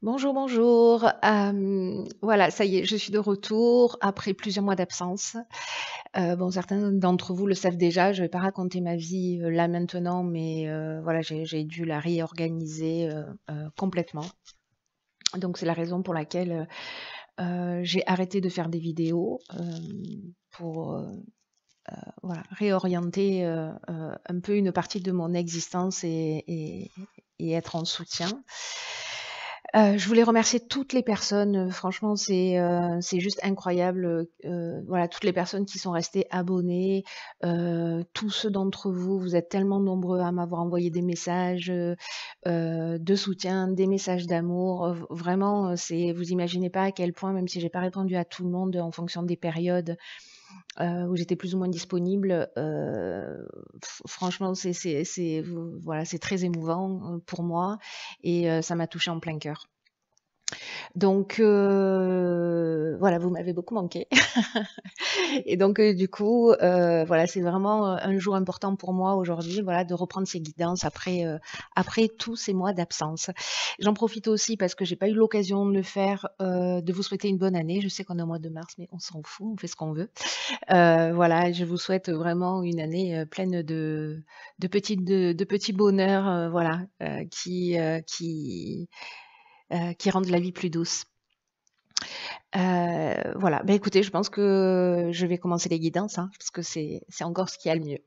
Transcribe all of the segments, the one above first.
Bonjour, bonjour. Voilà, ça y est, je suis de retour après plusieurs mois d'absence. Bon, certains d'entre vous le savent déjà, je vais pas raconter ma vie, là maintenant, mais voilà, j'ai dû la réorganiser, complètement. Donc c'est la raison pour laquelle, j'ai arrêté de faire des vidéos, pour, voilà, réorienter, un peu une partie de mon existence et être en soutien. Je voulais remercier toutes les personnes, franchement c'est juste incroyable, voilà, toutes les personnes qui sont restées abonnées, tous ceux d'entre vous, vous êtes tellement nombreux à m'avoir envoyé des messages, de soutien, des messages d'amour, vraiment, c'est vous imaginez pas à quel point, même si j'ai pas répondu à tout le monde en fonction des périodes, où j'étais plus ou moins disponible, franchement voilà, c'est très émouvant, pour moi et ça m'a touchée en plein cœur. Donc voilà, vous m'avez beaucoup manqué et donc du coup, voilà, c'est vraiment, un jour important pour moi aujourd'hui, voilà, de reprendre ces guidances après tous ces mois d'absence. J'en profite aussi parce que j'ai pas eu l'occasion de le faire, de vous souhaiter une bonne année. Je sais qu'on est au mois de mars, mais on s'en fout, on fait ce qu'on veut. Voilà, je vous souhaite vraiment une année, pleine de petits bonheurs, voilà, qui rendent la vie plus douce. Voilà, bah, écoutez, je pense que je vais commencer les guidances, hein, parce que c'est encore ce qu'il y a le mieux.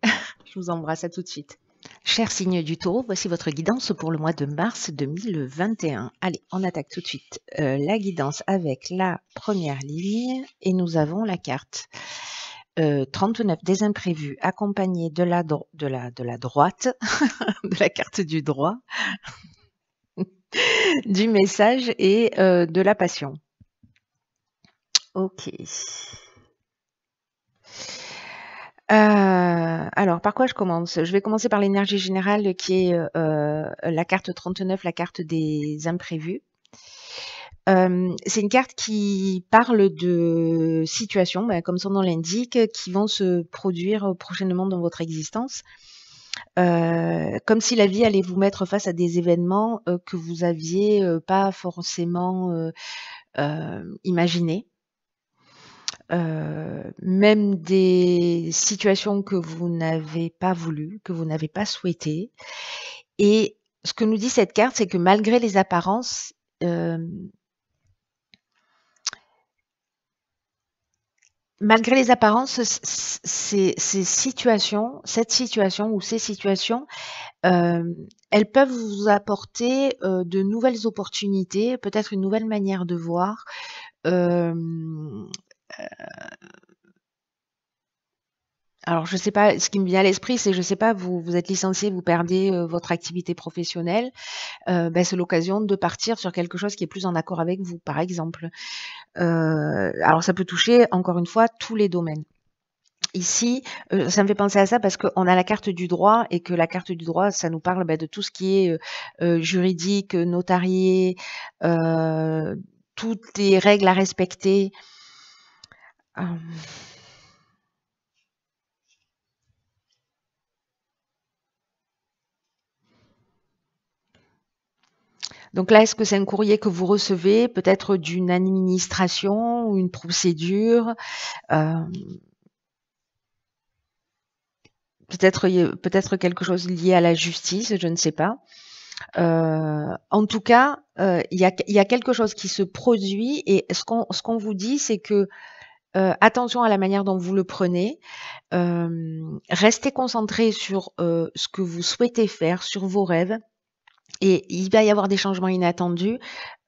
Je vous embrasse, à tout de suite. Cher signe du Taureau, voici votre guidance pour le mois de mars 2021. Allez, on attaque tout de suite la guidance avec la première ligne et nous avons la carte 39 des imprévus accompagnée de la droite, de la carte du droit, du message et de la passion. Ok. Alors, par quoi je commence? Je vais commencer par l'énergie générale qui est la carte 39, la carte des imprévus. C'est une carte qui parle de situations, bah, comme son nom l'indique, qui vont se produire prochainement dans votre existence. Comme si la vie allait vous mettre face à des événements que vous aviez pas forcément imaginés. Même des situations que vous n'avez pas voulu, que vous n'avez pas souhaité. Et ce que nous dit cette carte, c'est que malgré les apparences, ces situations, cette situation ou ces situations, elles peuvent vous apporter de nouvelles opportunités, peut-être une nouvelle manière de voir. Alors je sais pas, ce qui me vient à l'esprit, c'est je sais pas, vous êtes licencié, vous perdez votre activité professionnelle, bah, c'est l'occasion de partir sur quelque chose qui est plus en accord avec vous, par exemple. Alors ça peut toucher, encore une fois, tous les domaines. Ici, ça me fait penser à ça parce qu'on a la carte du droit et que la carte du droit, ça nous parle, bah, de tout ce qui est juridique, notarié, toutes les règles à respecter. Donc là, est-ce que c'est un courrier que vous recevez, peut-être d'une administration ou une procédure, peut-être quelque chose lié à la justice, je ne sais pas. En tout cas, il y a quelque chose qui se produit et ce qu'on vous dit, c'est que attention à la manière dont vous le prenez. Restez concentré sur ce que vous souhaitez faire, sur vos rêves. Et il va y avoir des changements inattendus,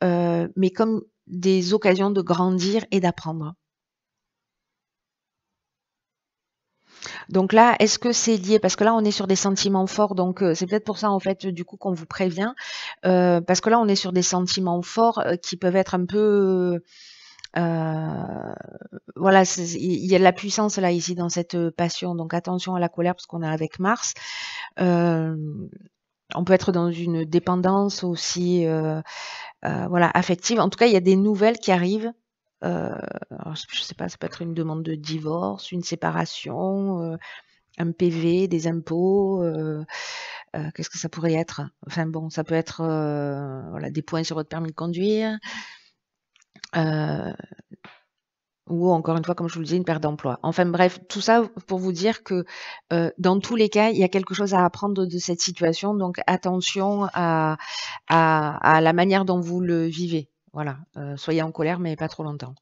mais comme des occasions de grandir et d'apprendre. Donc là, est-ce que c'est lié? Parce que là, on est sur des sentiments forts, donc c'est peut-être pour ça, en fait, du coup, qu'on vous prévient. Parce que là, on est sur des sentiments forts qui peuvent être un peu... voilà, il y a de la puissance là, ici, dans cette passion. Donc attention à la colère, parce qu'on est avec Mars. On peut être dans une dépendance aussi, voilà, affective. En tout cas, il y a des nouvelles qui arrivent. Alors, je sais pas, ça peut être une demande de divorce, une séparation, Un PV, des impôts, qu'est-ce que ça pourrait être? Enfin bon, ça peut être, voilà, des points sur votre permis de conduire, ou encore une fois, comme je vous le disais, une perte d'emploi. Enfin bref, tout ça pour vous dire que, dans tous les cas, il y a quelque chose à apprendre de cette situation, donc attention à la manière dont vous le vivez. Voilà, soyez en colère, mais pas trop longtemps.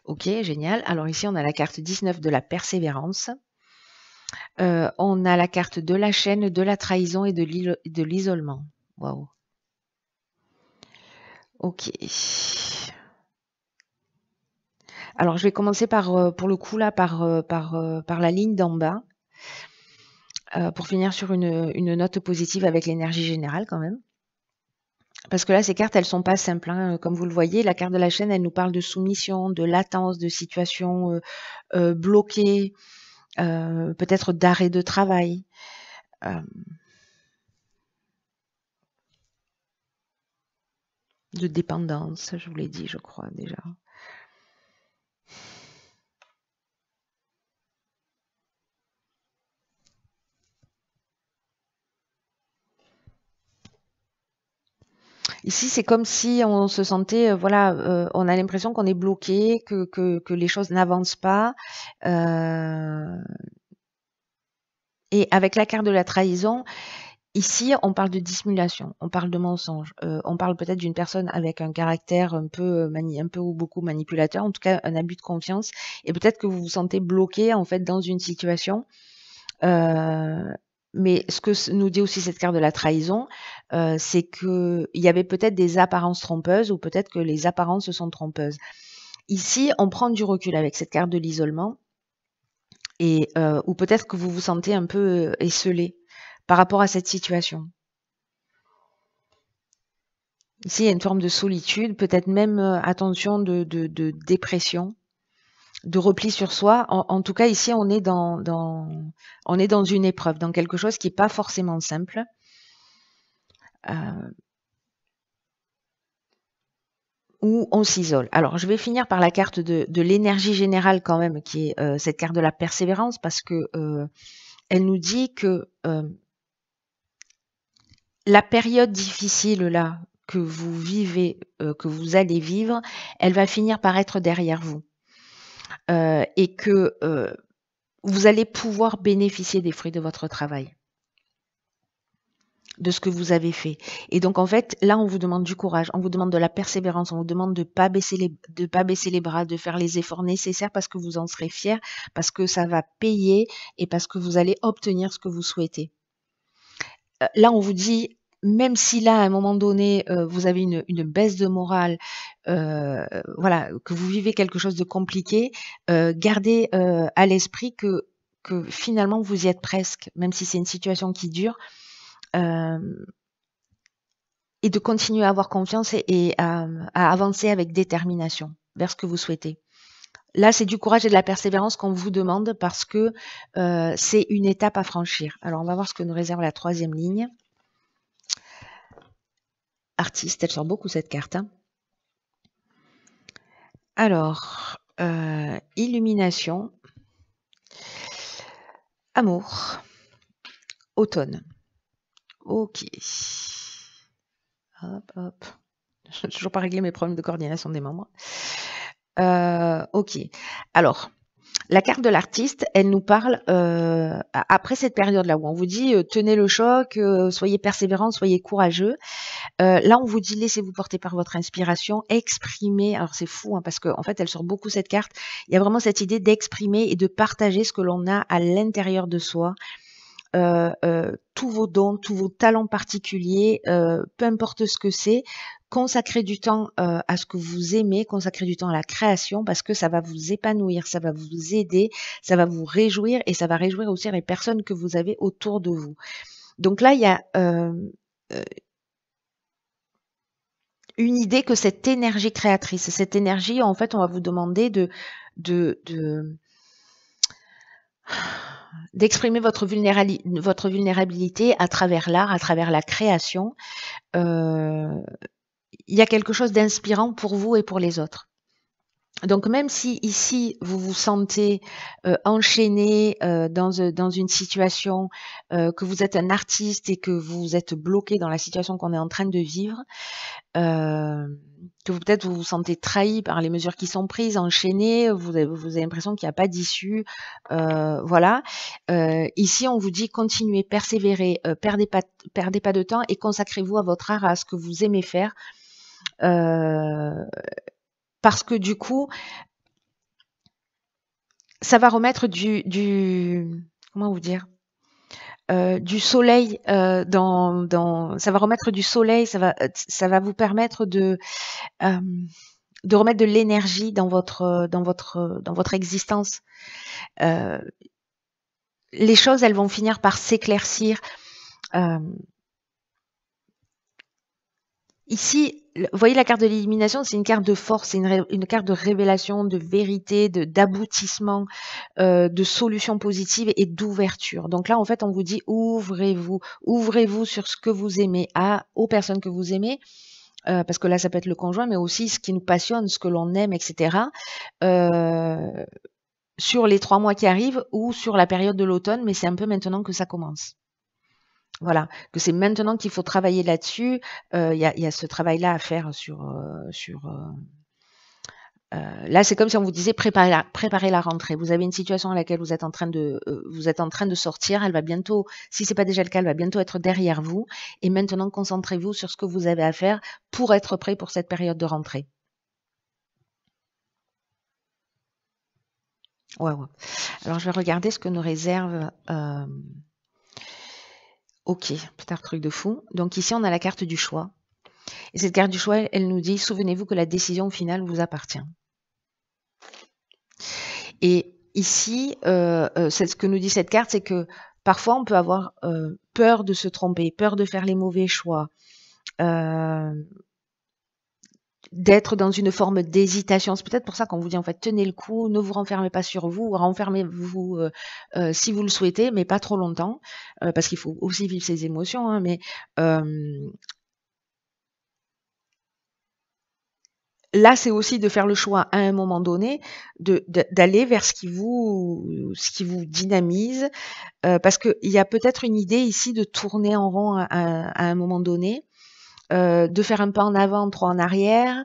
OK, génial. Alors ici, on a la carte 19 de la persévérance. On a la carte de la chaîne, de la trahison et de l'isolement. Waouh. OK. Alors je vais commencer par, pour le coup là, par la ligne d'en bas, pour finir sur une note positive avec l'énergie générale quand même. Parce que là, ces cartes, elles sont pas simples, hein. Comme vous le voyez, la carte de la chaîne, elle nous parle de soumission, de latence, de situation, bloquée, peut-être d'arrêt de travail. De dépendance, je vous l'ai dit, je crois déjà. Ici, c'est comme si on se sentait, voilà, on a l'impression qu'on est bloqué, que les choses n'avancent pas. Et avec la carte de la trahison, ici, on parle de dissimulation, on parle de mensonge, on parle peut-être d'une personne avec un caractère un peu, un peu ou beaucoup manipulateur, en tout cas un abus de confiance, et peut-être que vous vous sentez bloqué en fait dans une situation. Mais ce que nous dit aussi cette carte de la trahison, c'est qu'il y avait peut-être des apparences trompeuses ou peut-être que les apparences sont trompeuses. Ici, on prend du recul avec cette carte de l'isolement et ou peut-être que vous vous sentez un peu esseulé par rapport à cette situation. Ici, il y a une forme de solitude, peut-être même, attention, de dépression, de repli sur soi. En tout cas, ici, on est on est dans une épreuve, dans quelque chose qui n'est pas forcément simple. Où on s'isole. Alors, je vais finir par la carte de l'énergie générale quand même, qui est cette carte de la persévérance, parce que elle nous dit que la période difficile là que vous vivez, que vous allez vivre, elle va finir par être derrière vous. Et que vous allez pouvoir bénéficier des fruits de votre travail, de ce que vous avez fait. Et donc en fait, là, on vous demande du courage, on vous demande de la persévérance, on vous demande de pas baisser les bras, de faire les efforts nécessaires parce que vous en serez fiers, parce que ça va payer et parce que vous allez obtenir ce que vous souhaitez. Là, on vous dit, même si là, à un moment donné, vous avez une baisse de morale, voilà, que vous vivez quelque chose de compliqué, gardez à l'esprit que finalement, vous y êtes presque, même si c'est une situation qui dure. Et de continuer à avoir confiance et à avancer avec détermination vers ce que vous souhaitez. Là, c'est du courage et de la persévérance qu'on vous demande parce que c'est une étape à franchir. Alors, on va voir ce que nous réserve la troisième ligne. Artiste, elle sort beaucoup cette carte. Hein. Alors, illumination, amour, automne. Ok. Hop, hop. Je n'ai toujours pas réglé mes problèmes de coordination des membres. Ok. Alors, la carte de l'artiste, elle nous parle après cette période-là où on vous dit tenez le choc, soyez persévérant, soyez courageux. Là, on vous dit laissez-vous porter par votre inspiration, exprimez. Alors c'est fou hein, parce qu'en fait, elle sort beaucoup cette carte. Il y a vraiment cette idée d'exprimer et de partager ce que l'on a à l'intérieur de soi. Tous vos dons, tous vos talents particuliers, peu importe ce que c'est, consacrez du temps à ce que vous aimez, consacrez du temps à la création parce que ça va vous épanouir, ça va vous aider, ça va vous réjouir et ça va réjouir aussi les personnes que vous avez autour de vous. Donc là, il y a une idée que cette énergie créatrice, cette énergie, en fait, on va vous demander d'exprimer votre vulnérabilité à travers l'art, à travers la création. Il y a quelque chose d'inspirant pour vous et pour les autres. Donc même si ici vous vous sentez enchaîné dans une situation, que vous êtes un artiste et que vous êtes bloqué dans la situation qu'on est en train de vivre, que peut-être vous vous sentez trahi par les mesures qui sont prises, enchaîné, vous avez l'impression qu'il n'y a pas d'issue, voilà. Ici on vous dit continuez, persévérez, perdez pas de temps et consacrez-vous à votre art, à ce que vous aimez faire, parce que du coup ça va remettre comment vous dire? Du soleil, ça va remettre du soleil, ça va vous permettre de remettre de l'énergie dans votre existence. Heu, les choses, elles vont finir par s'éclaircir. Hem Ici, vous voyez la carte de l'élimination, c'est une carte de force, c'est une carte de révélation, de vérité, d'aboutissement, de solutions positives et d'ouverture. Donc là, en fait, on vous dit ouvrez-vous, ouvrez-vous sur ce que vous aimez, aux personnes que vous aimez, parce que là, ça peut être le conjoint, mais aussi ce qui nous passionne, ce que l'on aime, etc. Sur les 3 mois qui arrivent ou sur la période de l'automne, mais c'est un peu maintenant que ça commence. Voilà, que c'est maintenant qu'il faut travailler là-dessus. Il y a ce travail-là à faire là, c'est comme si on vous disait préparer la rentrée. Vous avez une situation à laquelle vous êtes en train de sortir. Elle va bientôt, si c'est pas déjà le cas, elle va bientôt être derrière vous. Et maintenant, concentrez-vous sur ce que vous avez à faire pour être prêt pour cette période de rentrée. Ouais. Alors, je vais regarder ce que nous réserve. Ok, putain, truc de fou. Donc ici, on a la carte du choix. Et cette carte du choix, elle nous dit, souvenez-vous que la décision finale vous appartient. Et ici, c'est ce que nous dit cette carte, c'est que parfois on peut avoir peur de se tromper, peur de faire les mauvais choix, d'être dans une forme d'hésitation. C'est peut-être pour ça qu'on vous dit en fait, tenez le coup, ne vous renfermez pas sur vous, renfermez-vous si vous le souhaitez, mais pas trop longtemps, parce qu'il faut aussi vivre ses émotions, hein, mais là, c'est aussi de faire le choix à un moment donné d'aller vers ce qui vous dynamise, parce qu'il y a peut-être une idée ici de tourner en rond à un moment donné, de faire un pas en avant, 3 en arrière,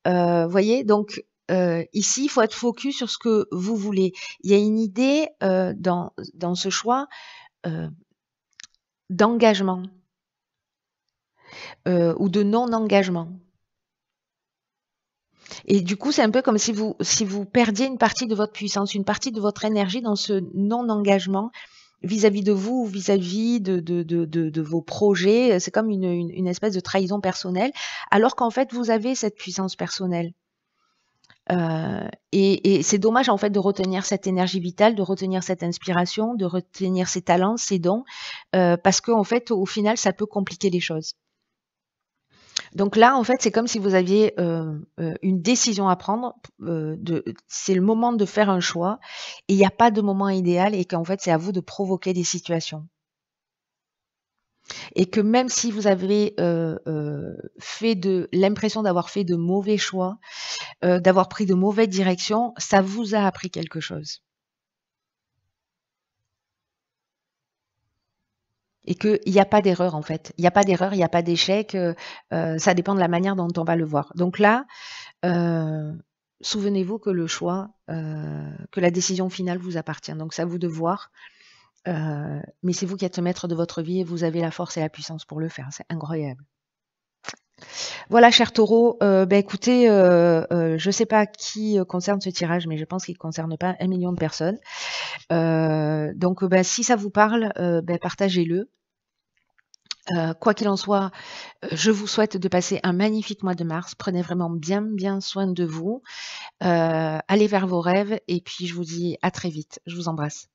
voyez? Donc ici, il faut être focus sur ce que vous voulez. Il y a une idée, dans ce choix, d'engagement, ou de non-engagement. Et du coup, c'est un peu comme si vous perdiez une partie de votre puissance, une partie de votre énergie dans ce non-engagement vis-à-vis de vous, vis-à-vis de vos projets. C'est comme une espèce de trahison personnelle, alors qu'en fait, vous avez cette puissance personnelle. Et c'est dommage en fait de retenir cette énergie vitale, de retenir cette inspiration, de retenir ces talents, ces dons, parce qu'en fait, au final, ça peut compliquer les choses. Donc là, en fait, c'est comme si vous aviez une décision à prendre. C'est le moment de faire un choix. Et il n'y a pas de moment idéal et qu'en fait, c'est à vous de provoquer des situations. Et que même si vous avez l'impression d'avoir fait de mauvais choix, d'avoir pris de mauvaises directions, ça vous a appris quelque chose. Et qu'il n'y a pas d'erreur en fait. Il n'y a pas d'erreur, il n'y a pas d'échec. Ça dépend de la manière dont on va le voir. Donc là, souvenez-vous que le choix, que la décision finale vous appartient. Donc c'est à vous de voir. Mais c'est vous qui êtes le maître de votre vie et vous avez la force et la puissance pour le faire. C'est incroyable. Voilà, cher taureau, écoutez, je ne sais pas qui concerne ce tirage, mais je pense qu'il ne concerne pas 1 million de personnes. Donc, si ça vous parle, partagez-le. Quoi qu'il en soit, je vous souhaite de passer un magnifique mois de mars. Prenez vraiment bien soin de vous. Allez vers vos rêves et puis je vous dis à très vite. Je vous embrasse.